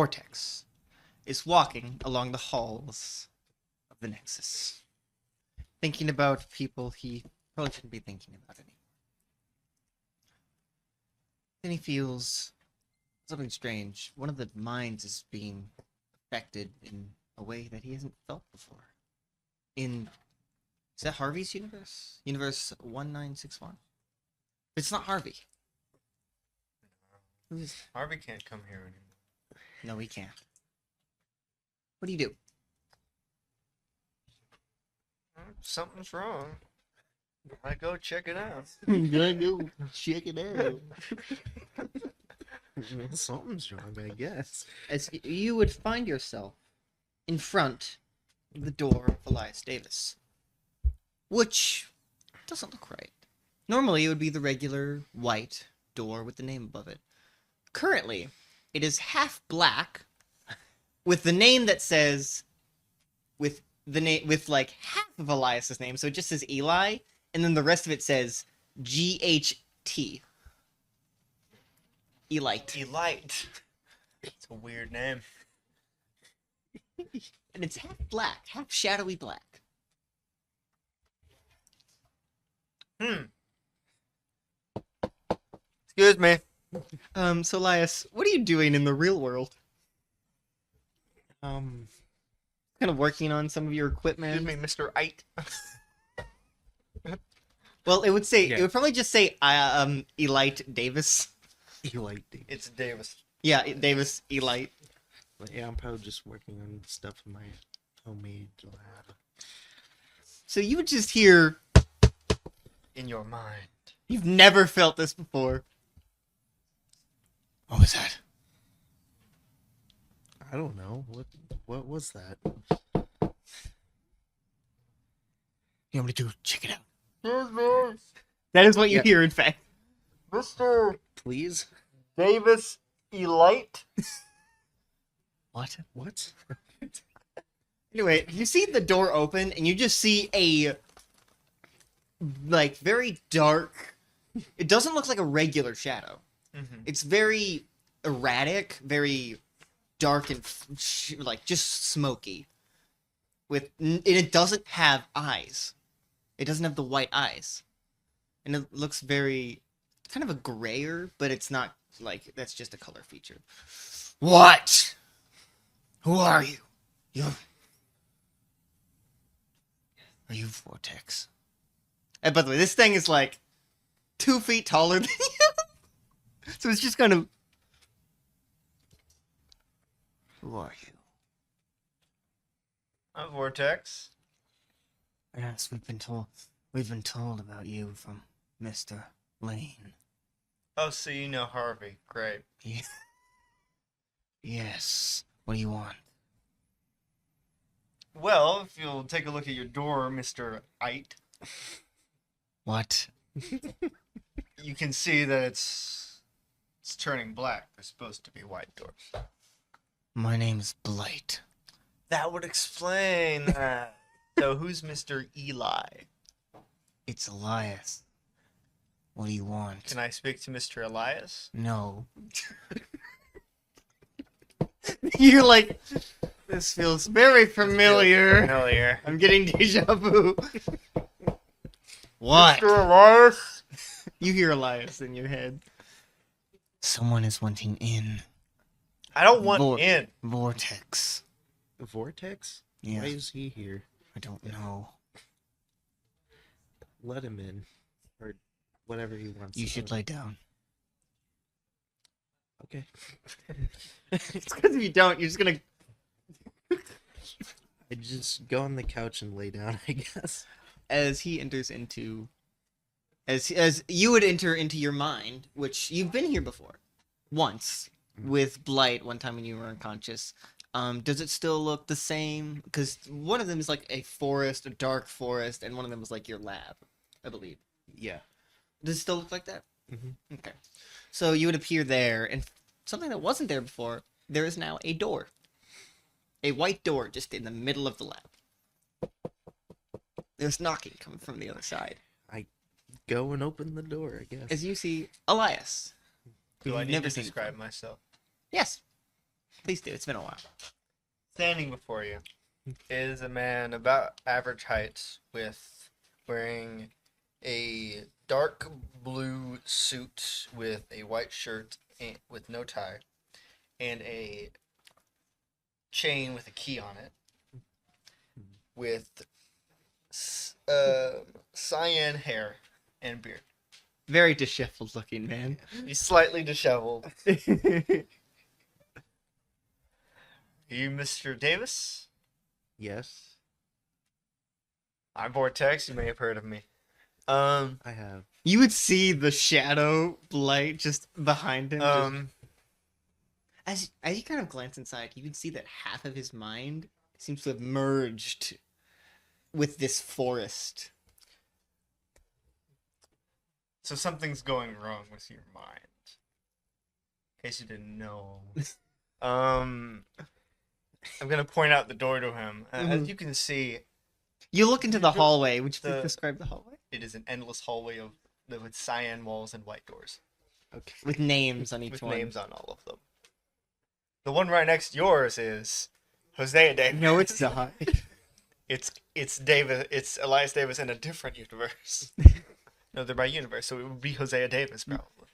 Vortex is walking along the halls of the Nexus, thinking about people he probably shouldn't be thinking about anymore. Then he feels something strange. One of the minds is being affected in a way that he hasn't felt before. Is that Harvey's universe? Universe 1961? It's not Harvey. Who is that? Harvey can't come here anymore. No, he can't. What do you do? Something's wrong. I go check it out. Gonna go check it out. Something's wrong, I guess. As you would find yourself in front of the door of Elias Davis, which doesn't look right. Normally, it would be the regular white door with the name above it. Currently, it is half black, with the name that says, with like half of Elias's name, so it just says Eli, and then the rest of it says GHT. Elite. Elite. It's a weird name. And it's half black, half shadowy black. Excuse me. So Elias, what are you doing in the real world? Um, Kind of working on some of your equipment. Excuse me, Mr. Ite. Well, it would say Yeah. it would probably just say Elite Davis. Eli. It's Davis. Yeah, Davis Elite. But yeah, I'm probably just working on stuff in my homemade lab. So you would just hear, In your mind. you've never felt this before. What was that? I don't know. What was that? You want me to do? Check it out. Excuse That is what you Yeah. hear, in fact. me, Mr. Please? Davis Elite. What? What? Anyway, you see the door open, and you just see a, like, very dark... It doesn't look like a regular shadow. Mm-hmm. It's very erratic, very dark and like just smoky. And it doesn't have eyes. It doesn't have the white eyes, and it looks very kind of a grayer, but it's not like that's just a color feature. What? Who are you? Are you Vortex? And by the way, this thing is like 2 feet taller than you. So it's just kind of... Who are you? I'm Vortex. Yes, we've been told about you from Mr. Lane. Oh, so you know Harvey. Great. Yeah. Yes. What do you want? Well, if you'll take a look at your door, Mr. Ite, What? you can see that it's turning black. They're supposed to be white doors. My name's Blight. That would explain that. So who's Mr. Eli? It's Elias. What do you want? Can I speak to Mr. Elias? No. You're like, this feels very familiar. Familiar. I'm getting deja vu. What? Mr. Elias? You hear Elias in your head. Someone is wanting in. I don't want in. Vortex. Vortex? Yeah. Why is he here? I don't know. Let him in. Or whatever he wants. You to should do. lay down. Okay. It's because if you don't, you're just gonna... I just go on the couch and lay down, I guess. As he enters into... As you would enter into your mind, which you've been here before. Once. With Blight, one time when you were unconscious. Does it still look the same? Because one of them is like a forest, a dark forest, and one of them is like your lab, I believe. Yeah. Does it still look like that? Mhm. Okay. So you would appear there, and something that wasn't there before, there is now a door. A white door just in the middle of the lab. There's knocking coming from the other side. Go and open the door, I guess. As you see Elias. who Do I you've need never to seen describe before. myself? Yes. Please do. It's been a while. Standing before you is a man about average height with wearing a dark blue suit with a white shirt with no tie and a chain with a key on it with cyan hair and beard. Very disheveled looking man. He's slightly disheveled. You, Mr. Davis? Yes, I'm Vortex. You may have heard of me. I have. You would see the shadow blight just behind him. As you kind of glance inside, you can see that half of his mind seems to have merged with this forest. So something's going wrong with your mind. In case you didn't know. I'm gonna point out the door to him. As you can see, You look into the The- hallway. Would you the- describe the hallway? it is an endless hallway with cyan walls and white doors. Okay. With names on each With one. names on all of them. The one right next to yours is Hosea Davis. No, it's not. It's Davis. It's Elias Davis in a different universe. No, they're by universe, so it would be Hosea Davis probably.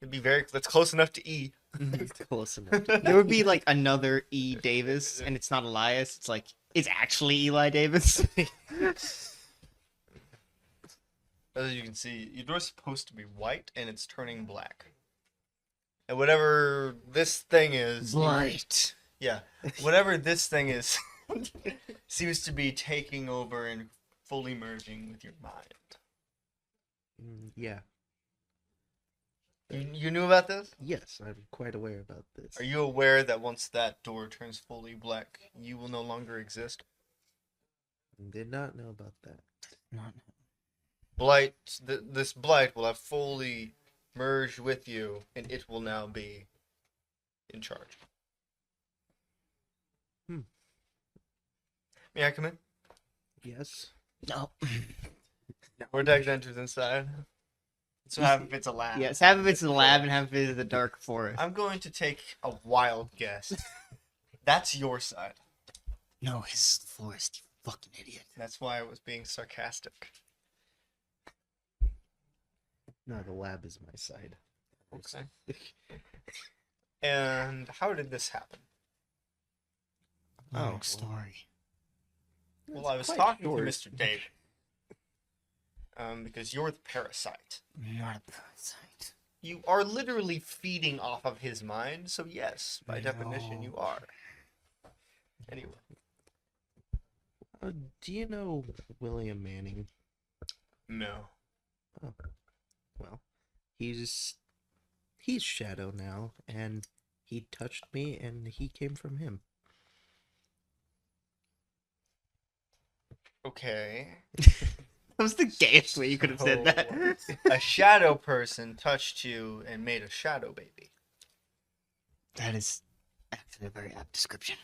It'd be that's close enough to E. It's close enough. There would be like another E. Davis, and it's not Elias. It's like it's actually Eli Davis. As you can see, your door's supposed to be white, and it's turning black. And whatever this thing is, Blight. yeah, whatever this thing is, seems to be taking over and fully merging with your mind. Yeah. You knew about this? Yes, I'm quite aware about this. Are you aware that once that door turns fully black, you will no longer exist? Did not know about that. Not. Blight, this blight will have fully merged with you, and it will now be in charge. May I come in? Yes. No. Vortex enters inside. So half of it's a lab. Yes, half of it's in the lab and half of it is the dark forest. I'm going to take a wild guess. That's your side. No, his is the forest, you fucking idiot. That's why I was being sarcastic. No, the lab is my side. Okay. And how did this happen? Long story. Well, I was quite talking short. to Mr. David. Because you're the parasite. Not a parasite. You are literally feeding off of his mind, so yes, by definition, you No. are. Anyway, Do you know William Manning? no. Well, he's Shadow now, and he touched me, and he came from him. Okay. That was the gayest way you could have said that. A shadow person touched you and made a shadow baby. That is actually a very apt description.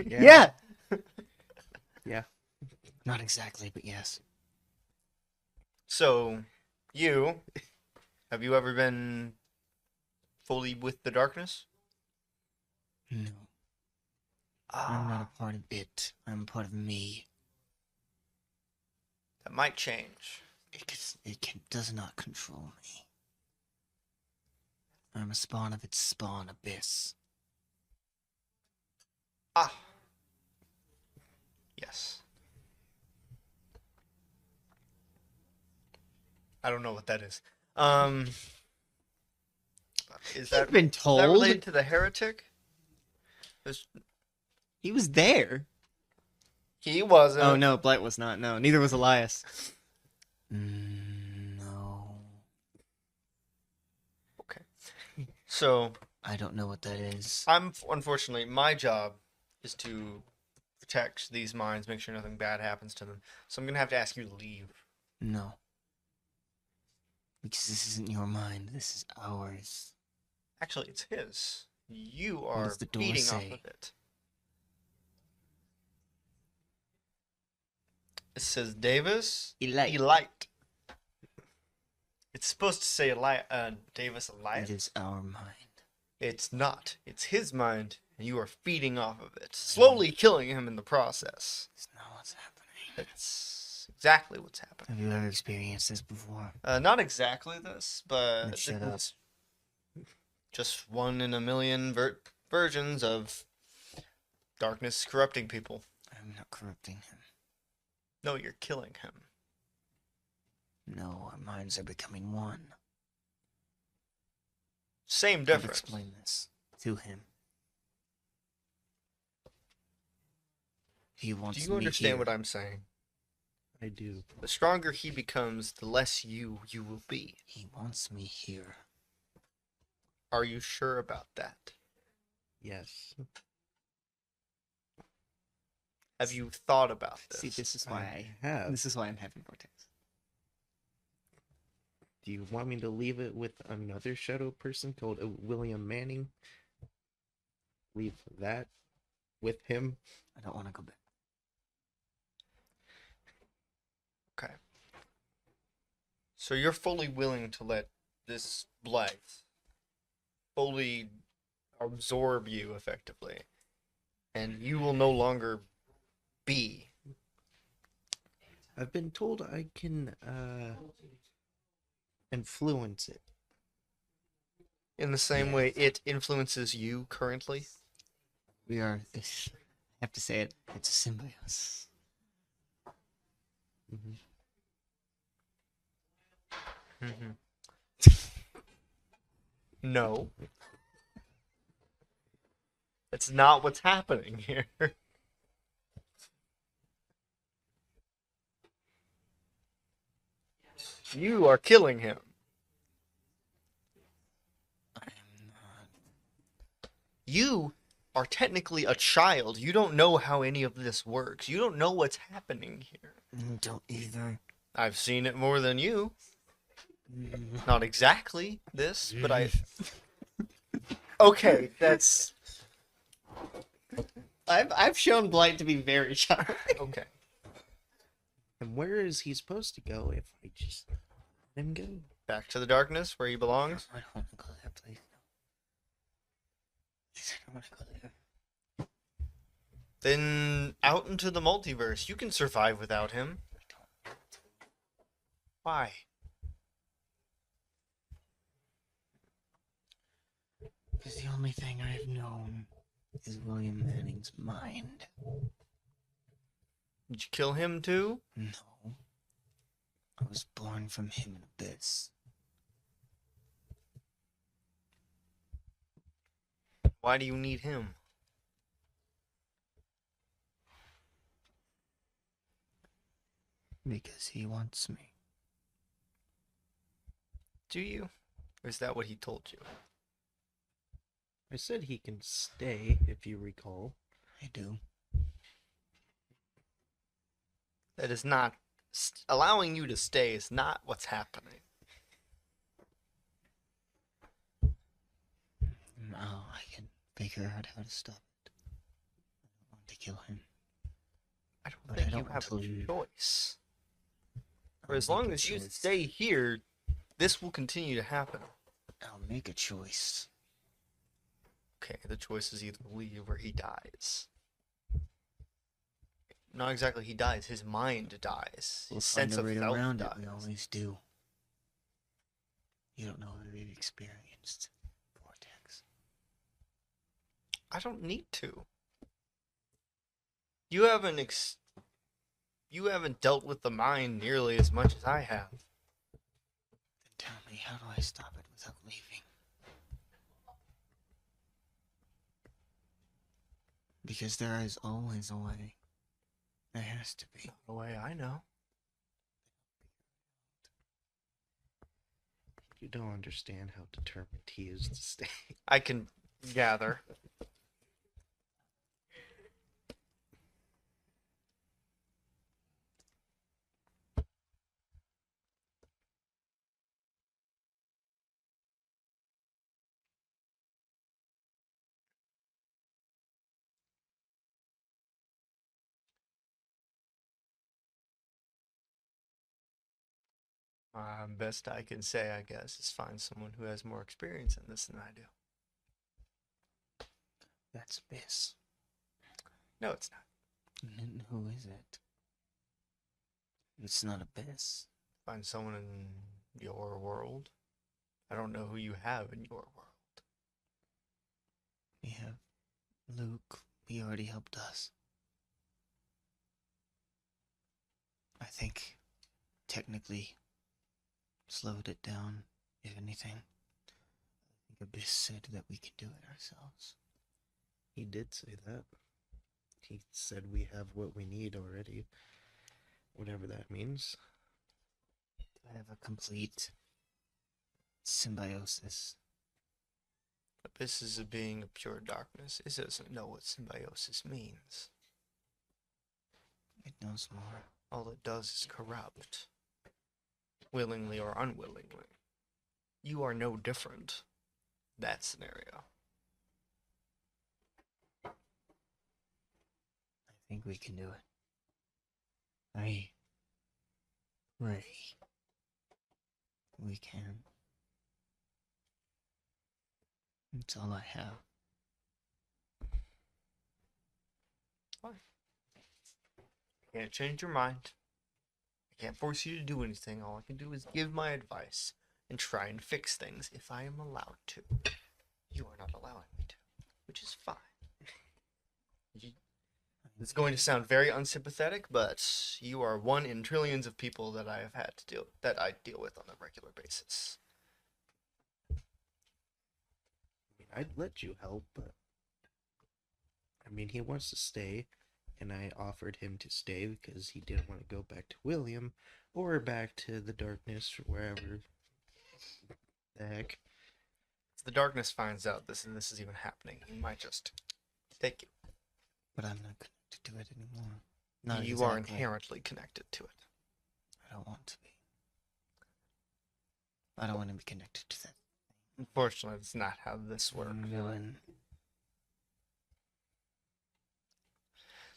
Yeah. Yeah. Not exactly, but yes. So, have you ever been fully with the darkness? No, I'm not a part of it. I'm a part of me. That might change. Does not control me. I'm a spawn of its spawn abyss. Ah. Yes. I don't know what that is. Is that, You've been is that told. related to the heretic? He was there. He wasn't. Oh no, Blight was not. No, neither was Elias. No. Okay. So, I don't know what that is. unfortunately, my job is to protect these mines, make sure nothing bad happens to them. So I'm gonna have to ask you to leave. No. Because this isn't your mind. This is ours. Actually, it's his. You are does the door feeding off say? of it. It says Davis Elite. Elite. It's supposed to say Davis It Elias. is our mind. It's not. It's his mind, and you are feeding off of it, slowly killing him in the process. It's not what's happening. That's exactly what's happening. Have you ever experienced this before? Not exactly this, Then but shut up. just one in a million versions of darkness corrupting people. I'm not corrupting him. No, you're killing him. No, our minds are becoming one. Same I've difference. explained this to him. He wants Do me you understand here. what I'm saying? I do. The stronger he becomes, the less you will be. He wants me here. Are you sure about that? Yes. Have you thought about this? See, this is why I have. This is why I'm having Vortex. Do you want me to leave it with another shadow person called William Manning? Leave that with him? I don't want to go back. Okay. So you're fully willing to let this blight fully absorb you effectively, and you will no longer be. I've been told I can influence it. In the same way it influences you currently. We are. I have to say it. It's a symbiosis. Mm-hmm. No. That's not what's happening here. You are killing him. I am not. You are technically a child. You don't know how any of this works. You don't know what's happening here. Don't either. I've seen it more than you. Mm. Not exactly this, but I. Okay, that's I've shown Blight to be very childish. okay. And where is he supposed to go if I just let him go? Back to the darkness where he belongs. I don't want to go there, please. No. Please, I don't want to go there. Then out into the multiverse. You can survive without him. I don't want to. Why? Because the only thing I've known is William Manning's mind. Did you kill him too? No. I was born from him in Abyss. Why do you need him? Because he wants me. Do you? Or is that what he told you? I said he can stay, if you recall. I do. That is not. Allowing you to stay is not what's happening. Now I can figure out how to stop it. I don't want to kill him. I don't But think I don't you have want to a leave. choice. For I'll as long make a as you choice. stay here, this will continue to happen. I'll make a choice. Okay, the choice is either leave or he dies. Not exactly he dies, his mind dies. We'll His find sense a of way self around dies. it. We always do. You don't know what we've experienced. Vortex. I don't need to. You haven't dealt with the mind nearly as much as I have. Then tell me, how do I stop it without leaving? Because there is always a way. There has to be. The way I know. You don't understand how determined he is to stay. I can gather. Best I can say, I guess, is find someone who has more experience in this than I do. That's Abyss. No, it's not. And who is it? It's not Abyss. Find someone in your world. I don't know who you have in your world. We have Luke. He already helped us. I think, technically, slowed it down, if anything. I think Abyss said that we could do it ourselves. He did say that. He said we have what we need already. Whatever that means. To have a complete symbiosis. Abyss is a being of pure darkness. It doesn't know what symbiosis means. It knows more. All it does is corrupt. Willingly or unwillingly. You are no different. That scenario. I think we can do it. I pray we can. That's all I have. I can't change your mind. I can't force you to do anything. All I can do is give my advice and try and fix things if I am allowed to. You are not allowing me to, which is fine. It's going to sound very unsympathetic, but you are one in trillions of people that I have had to I deal with on a regular basis. I mean, I'd let you help, but I mean, he wants to stay, and I offered him to stay because he didn't want to go back to William or back to the darkness or wherever the heck. If the darkness finds out this is even happening, he might just take you. But I'm not connected to it anymore. Not You are exactly. inherently connected to it. I don't want to be. I don't want to be connected to that Unfortunately, that's not how this works. villain.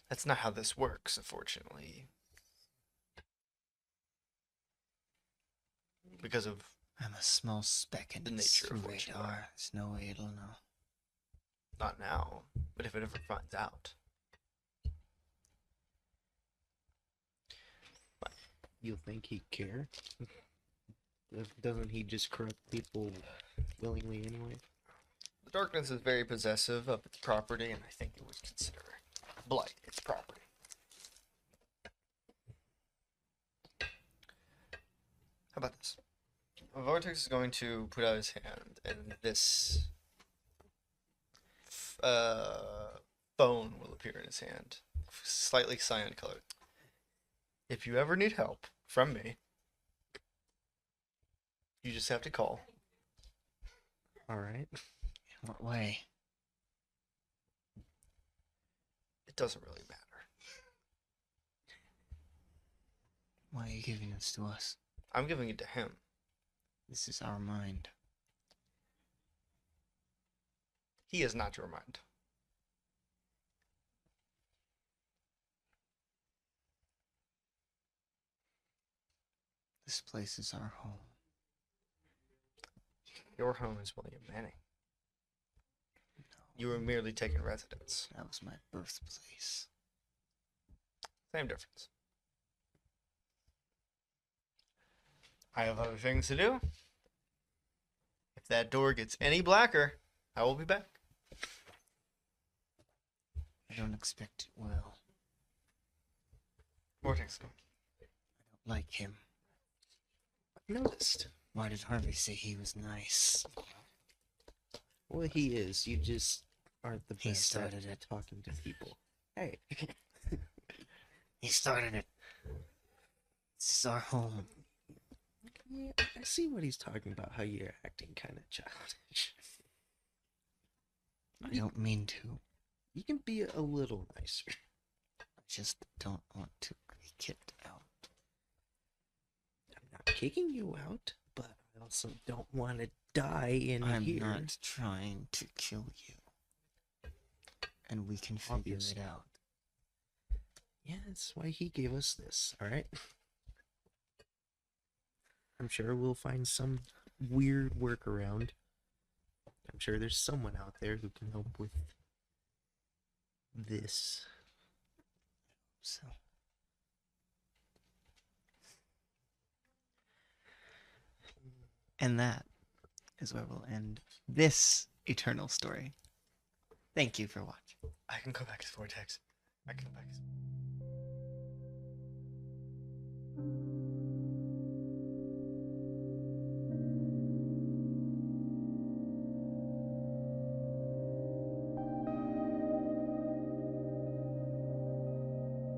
That's not how this works, unfortunately. Because of I'm a small speck in The its nature of what you radar. There's no way it'll know. not now, but if it ever finds out. You think he'd care? Doesn't he just corrupt people willingly anyway? The darkness is very possessive of its property, and I think it would consider blight its property. How about this? Vortex is going to put out his hand, and this phone will appear in his hand, slightly cyan colored. If you ever need help from me, you just have to call. Alright. In what way? It doesn't really matter. Why are you giving this to us? I'm giving it to him. This is our mind. He is not your mind. This place is our home. Your home is William Manning. No, You were merely taking residence. that was my birthplace. Same difference. I have other things to do. If that door gets any blacker, I will be back. I don't expect it will. Vortex, go. I don't like him. I noticed. Why did Harvey say he was nice? Well, he is. You just aren't the He best started at it. talking to people. Hey. He started it. This is our home. Yeah, I see what he's talking about, how you're acting kind of childish. I don't mean to. You can be a little nicer. I just don't want to be kicked out. I'm not kicking you out, but I also don't want to die in I'm here. not trying to kill you. And we can figure Obviously. it out. Yeah, that's why he gave us this, alright? I'm sure we'll find some weird workaround. I'm sure there's someone out there who can help with this. So. And that is where we'll end this eternal story. Thank you for watching. I can go back to Vortex. I can go back.